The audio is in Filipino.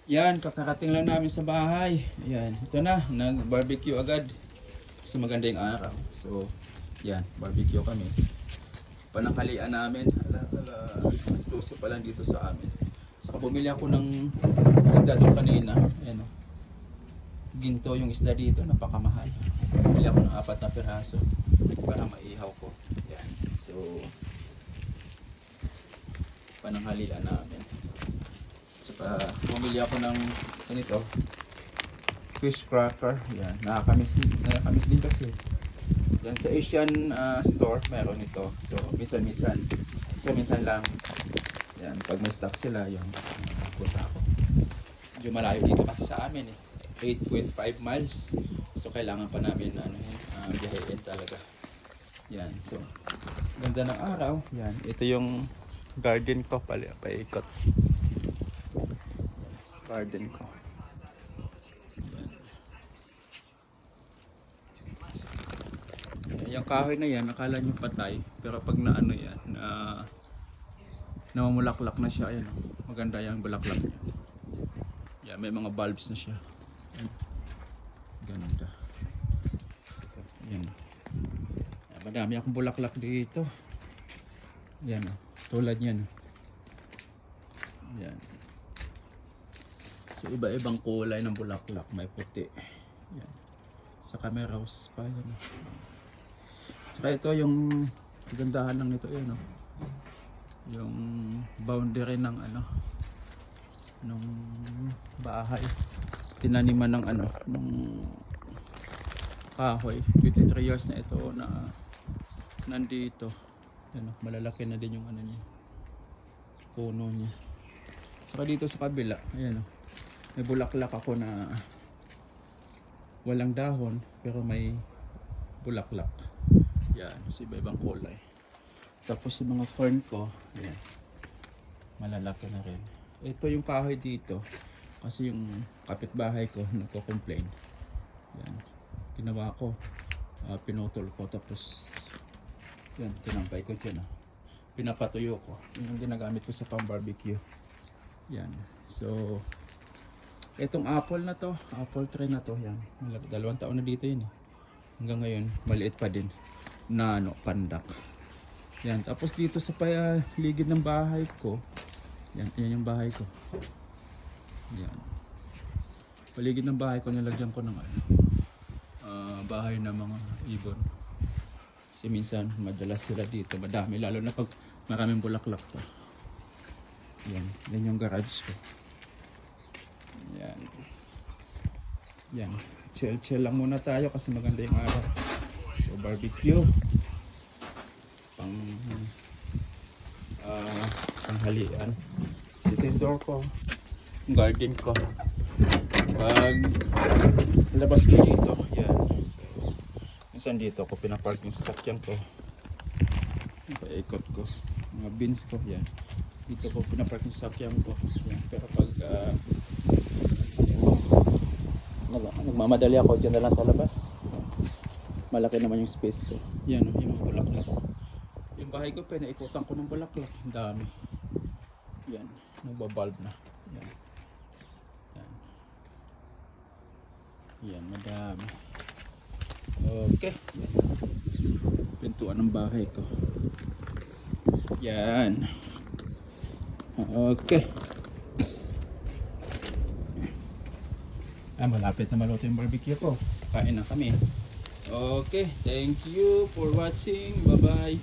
Yan, kakarating lang namin sa bahay. Yan, ito na, nag-barbecue agad. Kasi maganda yung araw. So, yan, barbecue kami. Pananghalian namin. Mas 12 pa lang dito sa amin. Saka bumili ako ng isda doon kanina. Ayan o. Ginto yung isda dito, napakamahal. Bumili ako ng 4 na piraso para maihaw ko. Yan. So, pananghalian namin. Saka bumili ako ng ganito, fish cracker. Yan, nakakamiss din kasi. Yan sa Asian store meron ito. So minsan lang. Yan, pag may stock sila, yun, punta ako. Medyo malayo dito kasi sa amin eh. 8.5 miles. So kailangan pa namin biyahin talaga. Yan, so ganda ng araw. Yan, ito yung garden ko pala, paikot. Garden ko. Yan. Yung kahoy na yan, akala nyo patay. Pero pag naano yan, namamulaklak na siya. Ayan, maganda yung bulaklak niya. Yan, may mga bulbs na siya. Ayan. Ganda. Yan. Yan, madami akong bulaklak dito. Yan, tulad yan. Yan. So iba-ibang kulay ng bulaklak, may puti. Yan. Saka may rose pa yan. Saka ito yung gandahan ng ito yan, yung boundary ng nung bahay. Tinaniman ng ng kahoy. 23 years na ito na nandito. Yan, malalaki na din yung niya. Puno niya. Saka dito sa kabila, ayan may bulaklak ako na walang dahon pero may bulaklak. Yan, kasi iba-ibang kulay. Tapos yung mga fern ko, yan, malalaki na rin. Ito yung kahoy dito kasi yung kapitbahay ko nagko-complain. Yan, ginawa ko, pinutol ko, tapos yan, tinampay ko dyan. Pinapatuyo ko. Yun ang ginagamit ko sa pang-barbecue. Yan, so itong apple na to, apple tree na to, yan, 2 taon na dito yun eh. Hanggang ngayon, maliit pa din na pandak. Yan, tapos dito sa paligid ng bahay ko, yan yung bahay ko. Yan. Paligid ng bahay ko, nilagyan ko ng bahay ng mga ibon. Kasi minsan, madalas sila dito, madami, lalo na pag maraming bulaklak pa. Yan yung garage ko. Yan. Yan. Chill lang muna tayo kasi maganda yung araw. So barbecue. Panghalian. Ito yung door ko. Garden ko. Pag labas ko dito. Yan. So, minsan dito ako pinapark yung sasakyan ko. Paikot ko. Mga beans ko. Yan. Dito ko pinapark yung sasakyan ko. Yan. Pero pag nagmamadali ako, dyan na lang sa labas. Malaki naman yung space ko. Yan, yung mga bulaklak. Yung bahay ko, pinaikutan ko ng bulaklak. Ang dami. Yan, nagbabalb na. Yan. Yan. Yan, madami. Okay. Pintuan ng bahay ko. Yan. Okay. Malapit na maluto yung barbecue ko. Kain na kami. Okay, thank you for watching. Bye bye.